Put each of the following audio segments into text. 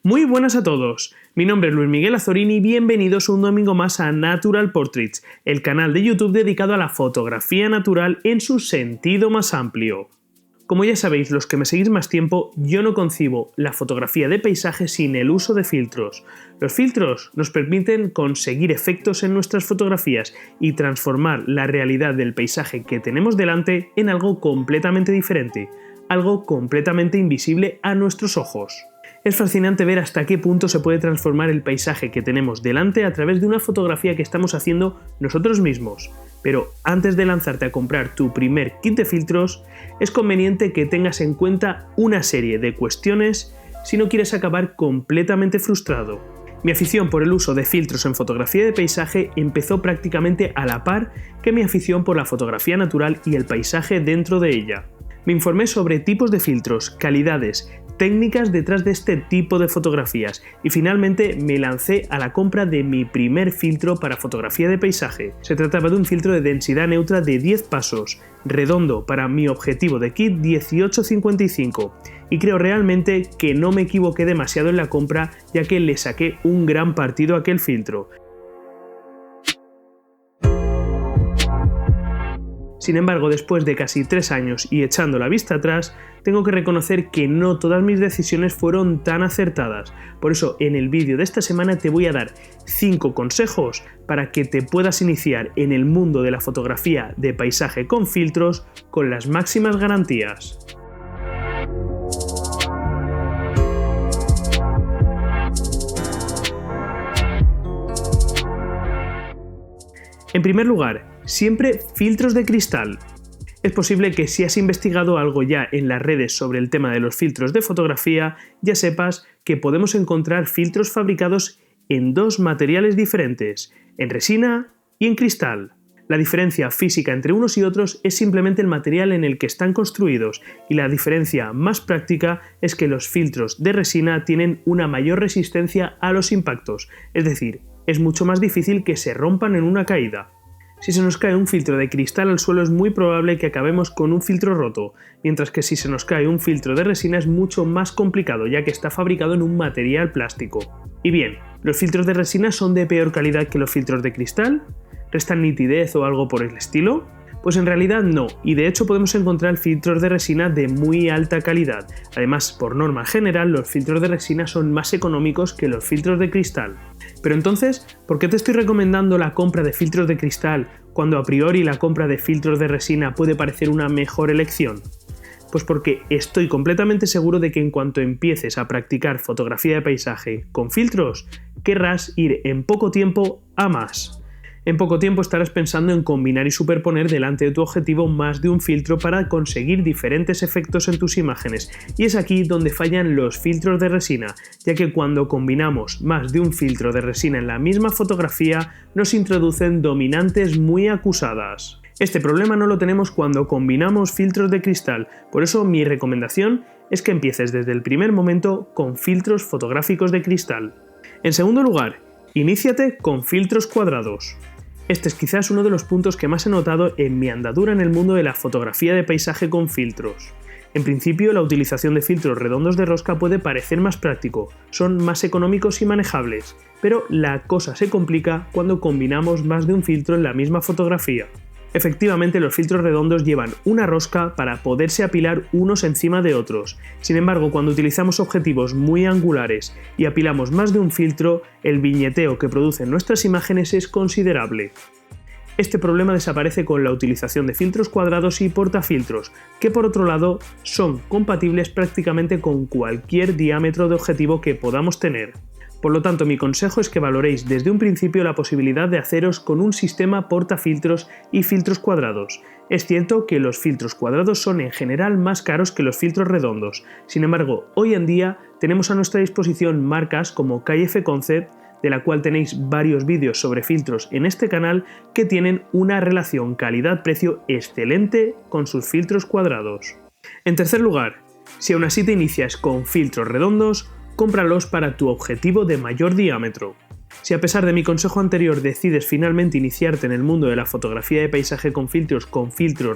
Muy buenas a todos, mi nombre es Luis Miguel Azorín y bienvenidos un domingo más a Natural Portraits, el canal de YouTube dedicado a la fotografía natural en su sentido más amplio. Como ya sabéis, los que me seguís más tiempo, yo no concibo la fotografía de paisaje sin el uso de filtros. Los filtros nos permiten conseguir efectos en nuestras fotografías y transformar la realidad del paisaje que tenemos delante en algo completamente diferente, algo completamente invisible a nuestros ojos. Es fascinante ver hasta qué punto se puede transformar el paisaje que tenemos delante a través de una fotografía que estamos haciendo nosotros mismos. Pero antes de lanzarte a comprar tu primer kit de filtros, es conveniente que tengas en cuenta una serie de cuestiones si no quieres acabar completamente frustrado. Mi afición por el uso de filtros en fotografía de paisaje empezó prácticamente a la par que mi afición por la fotografía natural y el paisaje dentro de ella. Me informé sobre tipos de filtros, calidades, técnicas detrás de este tipo de fotografías y finalmente me lancé a la compra de mi primer filtro para fotografía de paisaje. Se trataba de un filtro de densidad neutra de 10 pasos, redondo para mi objetivo de kit 18-55 y creo realmente que no me equivoqué demasiado en la compra ya que le saqué un gran partido a aquel filtro. Sin embargo, después de casi 3 años y echando la vista atrás, tengo que reconocer que no todas mis decisiones fueron tan acertadas. Por eso, en el vídeo de esta semana te voy a dar 5 consejos para que te puedas iniciar en el mundo de la fotografía de paisaje con filtros con las máximas garantías. En primer lugar, siempre filtros de cristal. Es posible que si has investigado algo ya en las redes sobre el tema de los filtros de fotografía, ya sepas que podemos encontrar filtros fabricados en 2 materiales diferentes, en resina y en cristal. La diferencia física entre unos y otros es simplemente el material en el que están construidos y la diferencia más práctica es que los filtros de resina tienen una mayor resistencia a los impactos, es decir, es mucho más difícil que se rompan en una caída. Si se nos cae un filtro de cristal al suelo es muy probable que acabemos con un filtro roto, mientras que si se nos cae un filtro de resina es mucho más complicado ya que está fabricado en un material plástico. Y bien, ¿los filtros de resina son de peor calidad que los filtros de cristal? ¿Restan nitidez o algo por el estilo? Pues en realidad no, y de hecho podemos encontrar filtros de resina de muy alta calidad. Además, por norma general, los filtros de resina son más económicos que los filtros de cristal. Pero entonces, ¿por qué te estoy recomendando la compra de filtros de cristal cuando a priori la compra de filtros de resina puede parecer una mejor elección? Pues porque estoy completamente seguro de que en cuanto empieces a practicar fotografía de paisaje con filtros, querrás ir en poco tiempo a más. En poco tiempo estarás pensando en combinar y superponer delante de tu objetivo más de un filtro para conseguir diferentes efectos en tus imágenes. Y es aquí donde fallan los filtros de resina, ya que cuando combinamos más de un filtro de resina en la misma fotografía, nos introducen dominantes muy acusadas. Este problema no lo tenemos cuando combinamos filtros de cristal, por eso mi recomendación es que empieces desde el primer momento con filtros fotográficos de cristal. En segundo lugar, iníciate con filtros cuadrados. Este es quizás uno de los puntos que más he notado en mi andadura en el mundo de la fotografía de paisaje con filtros. En principio, la utilización de filtros redondos de rosca puede parecer más práctico, son más económicos y manejables, pero la cosa se complica cuando combinamos más de un filtro en la misma fotografía. Efectivamente, los filtros redondos llevan una rosca para poderse apilar unos encima de otros. Sin embargo, cuando utilizamos objetivos muy angulares y apilamos más de un filtro, el viñeteo que producen nuestras imágenes es considerable. Este problema desaparece con la utilización de filtros cuadrados y portafiltros, que por otro lado son compatibles prácticamente con cualquier diámetro de objetivo que podamos tener. Por lo tanto, mi consejo es que valoréis desde un principio la posibilidad de haceros con un sistema portafiltros y filtros cuadrados. Es cierto que los filtros cuadrados son en general más caros que los filtros redondos. Sin embargo, hoy en día tenemos a nuestra disposición marcas como KF Concept, de la cual tenéis varios vídeos sobre filtros en este canal, que tienen una relación calidad-precio excelente con sus filtros cuadrados. En tercer lugar, si aún así te inicias con filtros redondos, cómpralos para tu objetivo de mayor diámetro. Si a pesar de mi consejo anterior decides finalmente iniciarte en el mundo de la fotografía de paisaje con filtros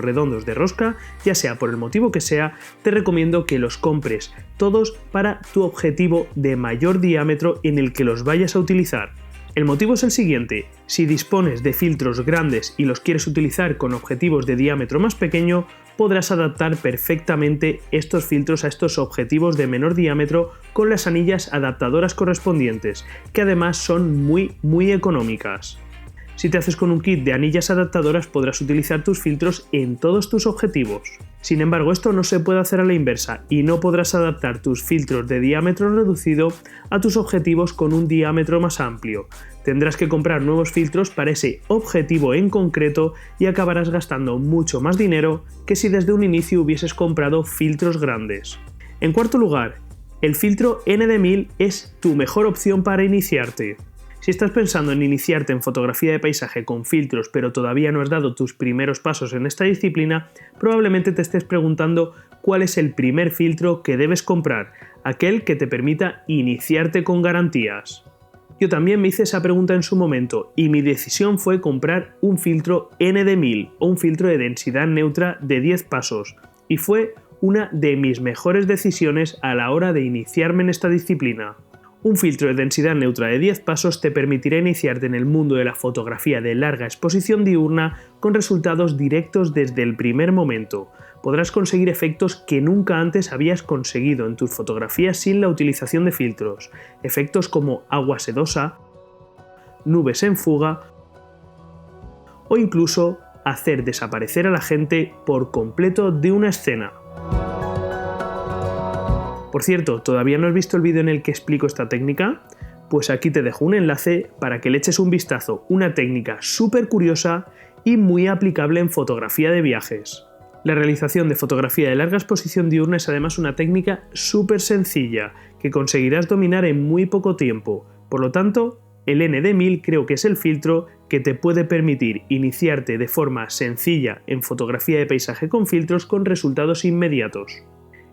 redondos de rosca, ya sea por el motivo que sea, te recomiendo que los compres todos para tu objetivo de mayor diámetro en el que los vayas a utilizar. El motivo es el siguiente: si dispones de filtros grandes y los quieres utilizar con objetivos de diámetro más pequeño, podrás adaptar perfectamente estos filtros a estos objetivos de menor diámetro con las anillas adaptadoras correspondientes, que además son muy económicas. Si te haces con un kit de anillas adaptadoras podrás utilizar tus filtros en todos tus objetivos. Sin embargo, esto no se puede hacer a la inversa y no podrás adaptar tus filtros de diámetro reducido a tus objetivos con un diámetro más amplio. Tendrás que comprar nuevos filtros para ese objetivo en concreto y acabarás gastando mucho más dinero que si desde un inicio hubieses comprado filtros grandes. En cuarto lugar, el filtro ND1000 es tu mejor opción para iniciarte. Si estás pensando en iniciarte en fotografía de paisaje con filtros pero todavía no has dado tus primeros pasos en esta disciplina, probablemente te estés preguntando cuál es el primer filtro que debes comprar, aquel que te permita iniciarte con garantías. Yo también me hice esa pregunta en su momento y mi decisión fue comprar un filtro ND1000 o un filtro de densidad neutra de 10 pasos y fue una de mis mejores decisiones a la hora de iniciarme en esta disciplina. Un filtro de densidad neutra de 10 pasos te permitirá iniciarte en el mundo de la fotografía de larga exposición diurna con resultados directos desde el primer momento. Podrás conseguir efectos que nunca antes habías conseguido en tus fotografías sin la utilización de filtros. Efectos como agua sedosa, nubes en fuga o incluso hacer desaparecer a la gente por completo de una escena. Por cierto, ¿todavía no has visto el vídeo en el que explico esta técnica? Pues aquí te dejo un enlace para que le eches un vistazo, una técnica súper curiosa y muy aplicable en fotografía de viajes. La realización de fotografía de larga exposición diurna es además una técnica súper sencilla que conseguirás dominar en muy poco tiempo. Por lo tanto, el ND1000 creo que es el filtro que te puede permitir iniciarte de forma sencilla en fotografía de paisaje con filtros con resultados inmediatos.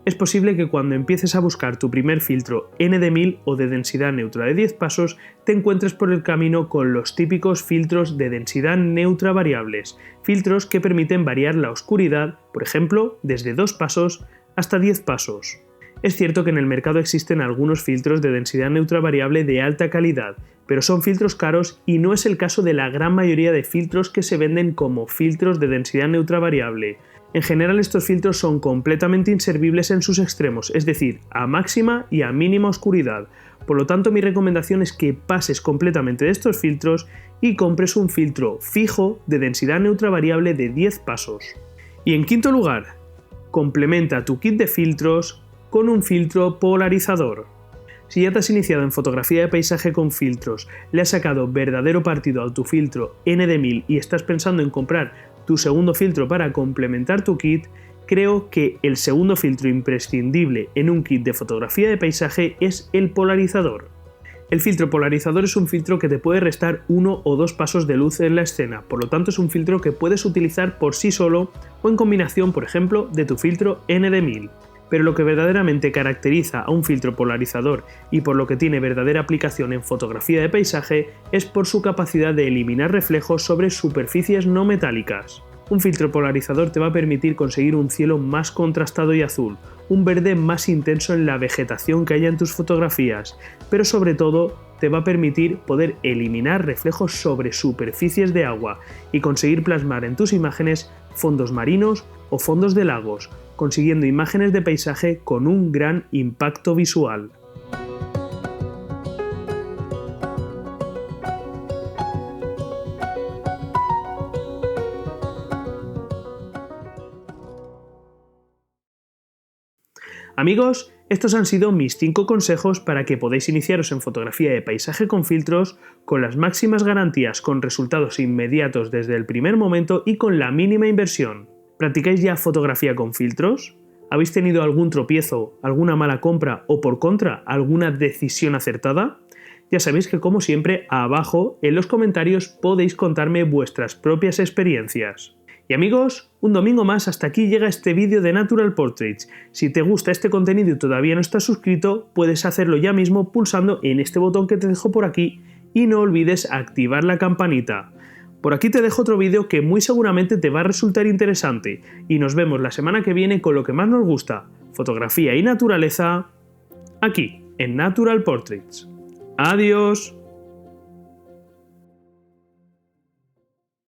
Es posible que cuando empieces a buscar tu primer filtro ND1000 o de densidad neutra de 10 pasos, te encuentres por el camino con los típicos filtros de densidad neutra variables, filtros que permiten variar la oscuridad, por ejemplo, desde 2 pasos hasta 10 pasos. Es cierto que en el mercado existen algunos filtros de densidad neutra variable de alta calidad, pero son filtros caros y no es el caso de la gran mayoría de filtros que se venden como filtros de densidad neutra variable. En general estos filtros son completamente inservibles en sus extremos, es decir, a máxima y a mínima oscuridad. Por lo tanto, mi recomendación es que pases completamente de estos filtros y compres un filtro fijo de densidad neutra variable de 10 pasos. Y en quinto lugar, complementa tu kit de filtros con un filtro polarizador. Si ya te has iniciado en fotografía de paisaje con filtros, le has sacado verdadero partido a tu filtro ND1000 y estás pensando en comprar tu segundo filtro para complementar tu kit, creo que el segundo filtro imprescindible en un kit de fotografía de paisaje es el polarizador. El filtro polarizador es un filtro que te puede restar 1 o 2 pasos de luz en la escena, por lo tanto es un filtro que puedes utilizar por sí solo o en combinación, por ejemplo, de tu filtro ND1000. Pero lo que verdaderamente caracteriza a un filtro polarizador y por lo que tiene verdadera aplicación en fotografía de paisaje es por su capacidad de eliminar reflejos sobre superficies no metálicas. Un filtro polarizador te va a permitir conseguir un cielo más contrastado y azul, un verde más intenso en la vegetación que haya en tus fotografías, pero sobre todo te va a permitir poder eliminar reflejos sobre superficies de agua y conseguir plasmar en tus imágenes fondos marinos o fondos de lagos, consiguiendo imágenes de paisaje con un gran impacto visual. Amigos, estos han sido mis 5 consejos para que podáis iniciaros en fotografía de paisaje con filtros con las máximas garantías, con resultados inmediatos desde el primer momento y con la mínima inversión. ¿Practicáis ya fotografía con filtros? ¿Habéis tenido algún tropiezo, alguna mala compra o por contra, alguna decisión acertada? Ya sabéis que como siempre, abajo en los comentarios podéis contarme vuestras propias experiencias. Y amigos, un domingo más hasta aquí llega este vídeo de Natural Portraits. Si te gusta este contenido y todavía no estás suscrito, puedes hacerlo ya mismo pulsando en este botón que te dejo por aquí y no olvides activar la campanita. Por aquí te dejo otro vídeo que muy seguramente te va a resultar interesante y nos vemos la semana que viene con lo que más nos gusta, fotografía y naturaleza, aquí en Natural Portraits. ¡Adiós!